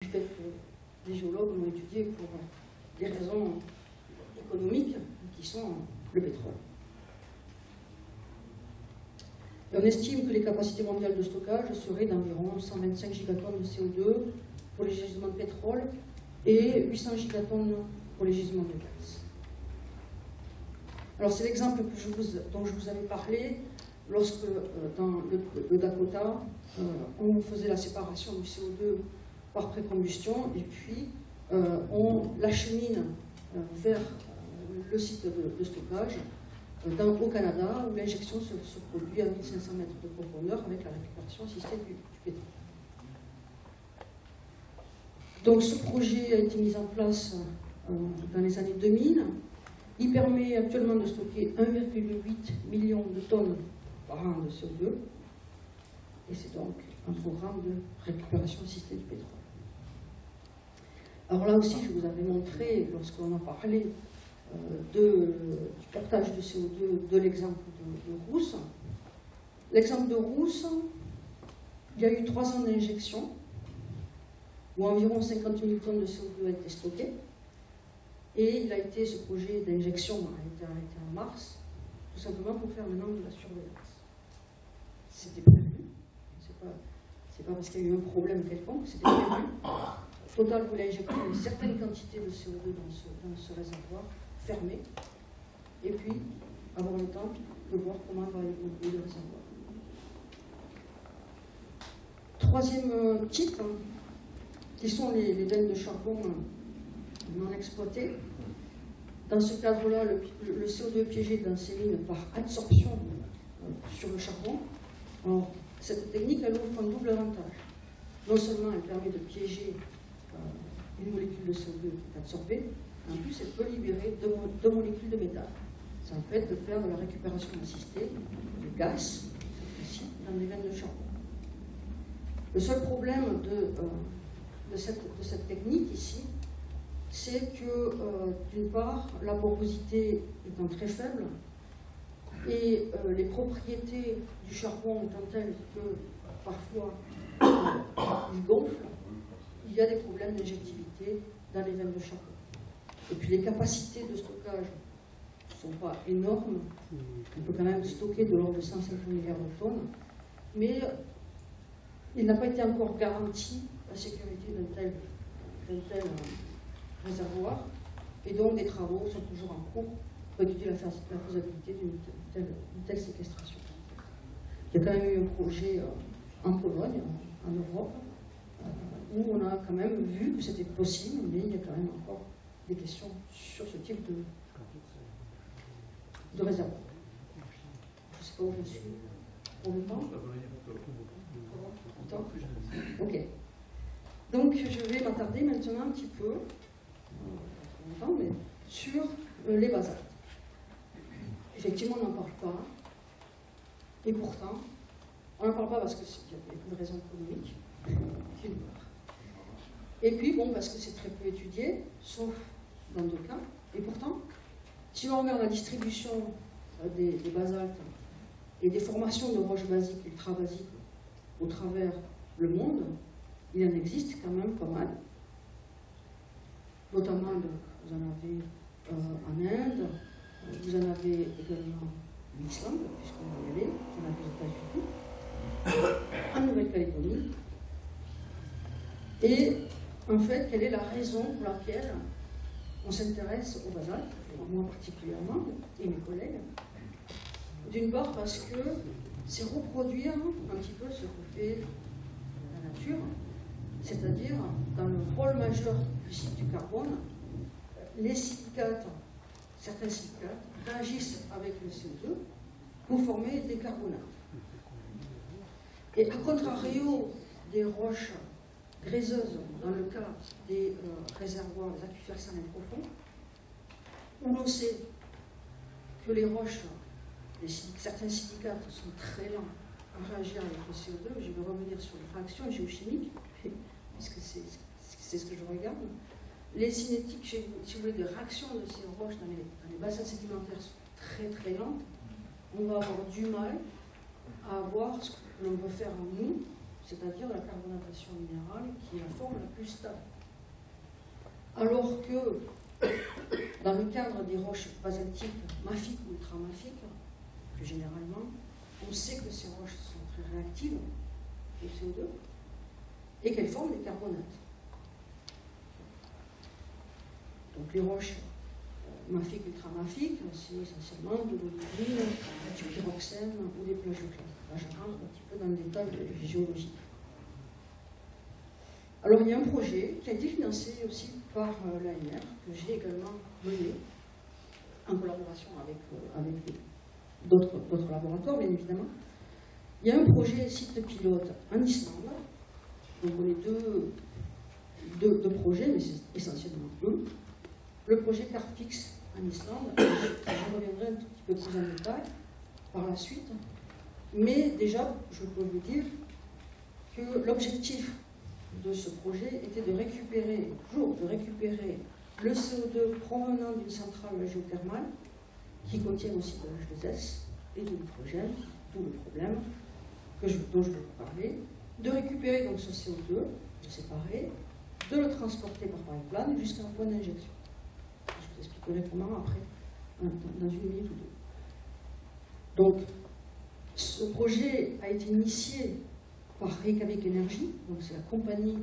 du fait que les géologues l'ont étudié pour des raisons économiques qui sont le pétrole. Et on estime que les capacités mondiales de stockage seraient d'environ 125 gigatonnes de CO2 pour les gisements de pétrole et 800 gigatonnes pour les gisements de gaz. Alors c'est l'exemple dont je vous avais parlé lorsque dans le Dakota, on faisait la séparation du CO2 par précombustion et puis on l'achemine vers le site de stockage au Canada, où l'injection se produit à 1500 mètres de profondeur avec la récupération assistée du pétrole. Donc ce projet a été mis en place dans les années 2000. Il permet actuellement de stocker 1,8 million de tonnes par an de CO2. Et c'est donc un programme de récupération assistée du pétrole. Alors là aussi, je vous avais montré, lorsqu'on a parlé du captage de CO2 de l'exemple de Rousse. L'exemple de Rousse, il y a eu 3 ans d'injection, où environ 50 000 tonnes de CO2 a été stocké. Et ce projet d'injection a été arrêté en mars, tout simplement pour faire maintenant de la surveillance. C'était prévu. C'est pas parce qu'il y a eu un problème quelconque, c'était prévu. Total voulait injecter une certaine quantité de CO2 dans ce réservoir fermé, et puis avoir le temps de voir comment va évoluer le réservoir. Troisième type, qui sont les veines de charbon non exploitées. Dans ce cadre-là, le CO2 est piégé dans ces mines par adsorption sur le charbon. Alors, cette technique, elle offre un double avantage. Non seulement elle permet de piéger une molécule de CO2 qui est absorbée, en plus elle peut libérer deux molécules de métal. Ça permet de faire de la récupération assistée de gaz, ici, dans les veines de charbon. Le seul problème de cette technique ici, c'est que, d'une part, la porosité étant très faible, et les propriétés du charbon étant telles que, parfois, il gonfle, il y a des problèmes d'injectivité dans les veines de charbon. Et puis les capacités de stockage ne sont pas énormes, on peut quand même stocker de l'ordre de 150 milliards de tonnes, mais il n'a pas été encore garanti la sécurité d'un tel réservoir, et donc des travaux sont toujours en cours pour étudier la faisabilité d'une telle séquestration. Il y a quand même eu un projet en Pologne, en Europe, où on a quand même vu que c'était possible, mais il y a quand même encore des questions sur ce type de réservoir. Je ne sais pas où je suis. Pour le temps ? Ok. Donc je vais m'attarder maintenant un petit peu, sur les basaltes. Effectivement, on n'en parle pas. Et pourtant, on n'en parle pas parce qu'il y a une raison économique, d'une part. Et puis, bon, parce que c'est très peu étudié, sauf dans 2 cas. Et pourtant, si on regarde la distribution des basaltes et des formations de roches basiques, ultra-basiques, au travers le monde, il en existe quand même pas mal. Notamment, vous en avez en Inde, vous en avez également en Islande, puisqu'on va y aller, vous en avez aux États-Unis, en Nouvelle-Calédonie. Et en fait, quelle est la raison pour laquelle on s'intéresse au basalte, moi particulièrement, et mes collègues? D'une part parce que c'est reproduire un petit peu ce que fait la nature, c'est-à-dire dans le rôle majeur du cycle du carbone, les silicates, certains silicates, réagissent avec le CO2 pour former des carbonates. Et à contrario des roches gréseuses, dans le cas des réservoirs, des aquifères salins profonds, où l'on sait que les roches, certains silicates sont très lents à réagir avec le CO2, je vais revenir sur les réactions géochimiques, puisque c'est ce que je regarde. Les cinétiques, si vous voulez, des réactions de ces roches dans les bassins sédimentaires sont très très lentes. On va avoir du mal à avoir ce que l'on veut faire en nous, c'est-à-dire la carbonatation minérale qui est la forme la plus stable. Alors que dans le cadre des roches basaltiques mafiques ou ultramafiques, plus généralement, on sait que ces roches sont très réactives au CO2 et qu'elles forment des carbonates. Donc les roches mafiques, ultramafiques, c'est essentiellement de l'olivine, du pyroxène ou des plagioclases. Là, je rentre un petit peu dans le détail géologique. Alors, il y a un projet qui a été financé aussi par l'ANR, que j'ai également mené, en collaboration avec d'autres laboratoires, bien évidemment. Il y a un projet site pilote en Islande, donc on est deux projets, mais c'est essentiellement deux. Le projet Carfix en Islande, je reviendrai un tout petit peu plus en détail par la suite, mais déjà, je peux vous dire que l'objectif de ce projet était de récupérer le CO2 provenant d'une centrale géothermale qui contient aussi de l'H2S et de l'hydrogène, d'où le problème dont je vais vous parler, de récupérer donc ce CO2, de le séparer, de le transporter par pipeline jusqu'à un point d'injection. Je vous expliquerai comment après, dans une minute ou deux. Donc, ce projet a été initié par Reykjavik Energy, donc c'est la compagnie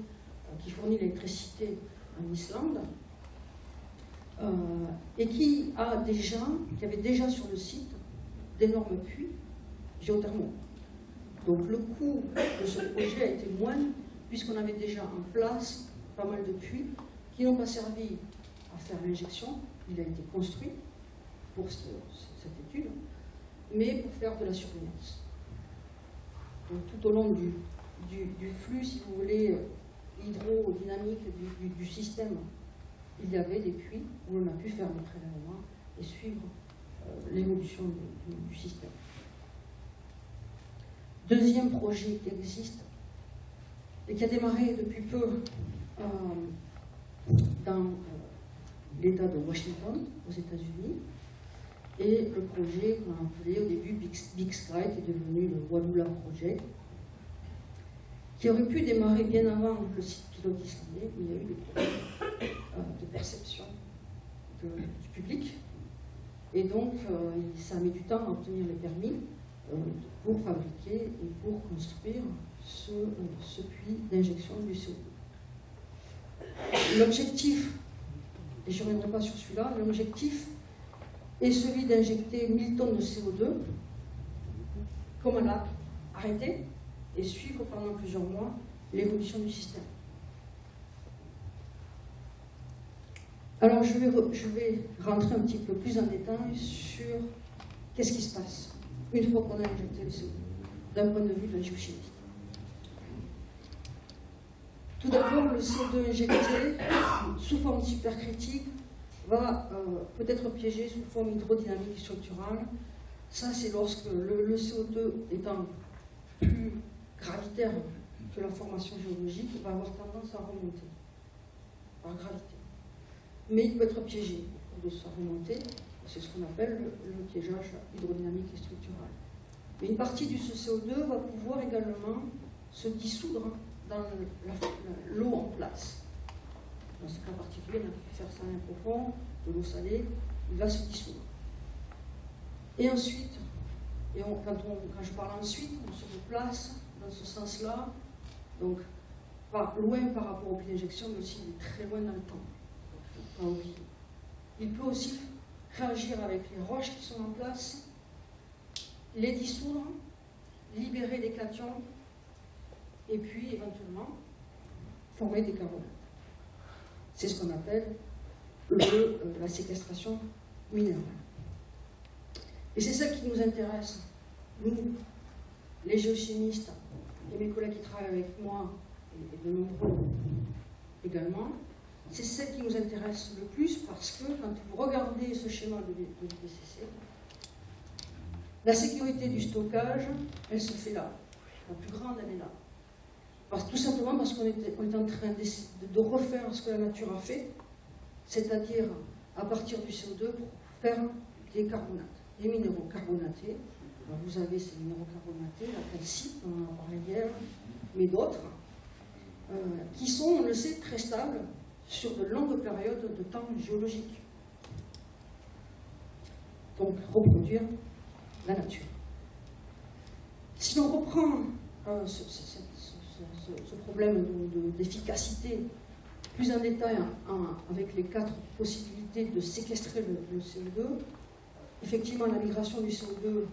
qui fournit l'électricité en Islande, et qui avait déjà sur le site d'énormes puits géothermaux. Donc le coût de ce projet a été moindre, puisqu'on avait déjà en place pas mal de puits qui n'ont pas servi à faire l'injection. Il a été construit pour cette étude, mais pour faire de la surveillance. Donc tout au long du flux, si vous voulez, hydrodynamique du système, il y avait des puits où on a pu faire des prélèvements et suivre l'évolution du système. Deuxième projet qui existe et qui a démarré depuis peu dans l'État de Washington, aux États-Unis, et le projet qu'on a appelé au début Big Sky, qui est devenu le Walula Project, qui aurait pu démarrer bien avant le site pilote islandais, mais il y a eu des problèmes de perception du public. Et donc, ça a mis du temps à obtenir les permis pour fabriquer et pour construire ce puits d'injection du CO2. L'objectif, et je ne reviendrai pas sur celui-là, l'objectif est celui d'injecter 1000 tonnes de CO2 comme un lac arrêté et suivre pendant plusieurs mois l'évolution du système. Alors je vais rentrer un petit peu plus en détail sur qu'est-ce qui se passe une fois qu'on a injecté le CO2 d'un point de vue de la géochimiste. Tout d'abord, le CO2 injecté sous forme supercritique va peut-être piégé sous forme hydrodynamique et structurale. Ça, c'est lorsque le CO2 étant plus gravitaire que la formation géologique, va avoir tendance à remonter par gravité. Mais il peut être piégé au cours de sa remontée. C'est ce qu'on appelle le piégeage hydrodynamique et structural. Mais une partie du CO2 va pouvoir également se dissoudre dans l'eau en place. Dans ce cas particulier, on a pu faire ça à un profond, de l'eau salée, il va se dissoudre. Et ensuite, quand je parle ensuite, on se déplace dans ce sens-là, donc loin par rapport au puits d'injection, mais aussi il est très loin dans le temps. Pas oublier. Il peut aussi réagir avec les roches qui sont en place, les dissoudre, libérer des cations, et puis éventuellement former des carbonates. C'est ce qu'on appelle la séquestration minérale. Et c'est ça qui nous intéresse, nous, les géochimistes, et mes collègues qui travaillent avec moi, et de nombreux également, c'est celle qui nous intéresse le plus parce que quand vous regardez ce schéma de l'IPCC, la sécurité du stockage, elle se fait là. La plus grande, elle est là. Tout simplement parce qu'on est en train de refaire ce que la nature a fait, c'est-à-dire à partir du CO2 pour faire des carbonates, des minéraux carbonatés. Alors vous avez ces minéraux carbonatés, la calcite, on en a parlé hier, mais d'autres, qui sont, on le sait, très stables sur de longues périodes de temps géologique. Donc, reproduire la nature. Si l'on reprend ce problème d'efficacité plus en détail avec les 4 possibilités de séquestrer le CO2, effectivement, la migration du CO2,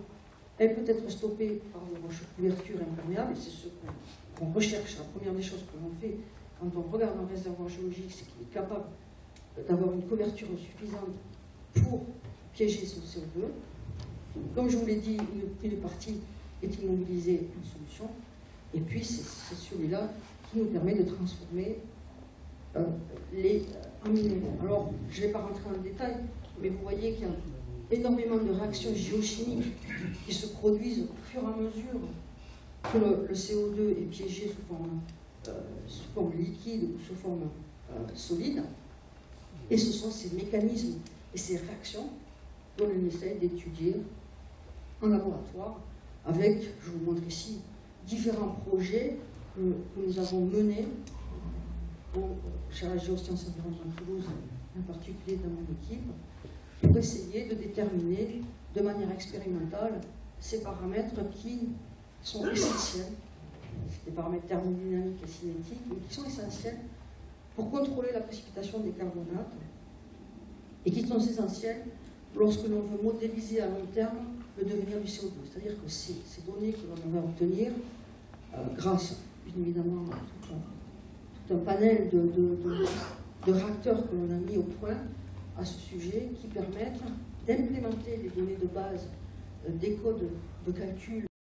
elle peut être stoppée par des roches couverture imperméables, et c'est ce qu'on recherche. La première des choses que l'on fait quand on regarde un réservoir géologique, c'est qu'il est capable d'avoir une couverture suffisante pour piéger son CO2. Comme je vous l'ai dit, une partie est immobilisée en solution, et puis c'est celui-là qui nous permet de transformer en minéraux. Alors, je ne vais pas rentrer dans le détail, mais vous voyez qu'il y a énormément de réactions géochimiques qui se produisent au fur et à mesure que le CO2 est piégé sous forme liquide ou sous forme solide. Et ce sont ces mécanismes et ces réactions que l'on essaie d'étudier en laboratoire avec, je vous montre ici, différents projets que nous avons menés chez la Géosciences Environnementales Toulouse, en particulier dans mon équipe, pour essayer de déterminer de manière expérimentale ces paramètres qui sont essentiels, des paramètres thermodynamiques et cinétiques, mais qui sont essentiels pour contrôler la précipitation des carbonates et qui sont essentiels lorsque l'on veut modéliser à long terme le devenir du CO2. C'est-à-dire que ces données que l'on va obtenir, grâce bien évidemment à tout un panel de réacteurs que l'on a mis au point à ce sujet, qui permettent d'implémenter les données de base des codes de calcul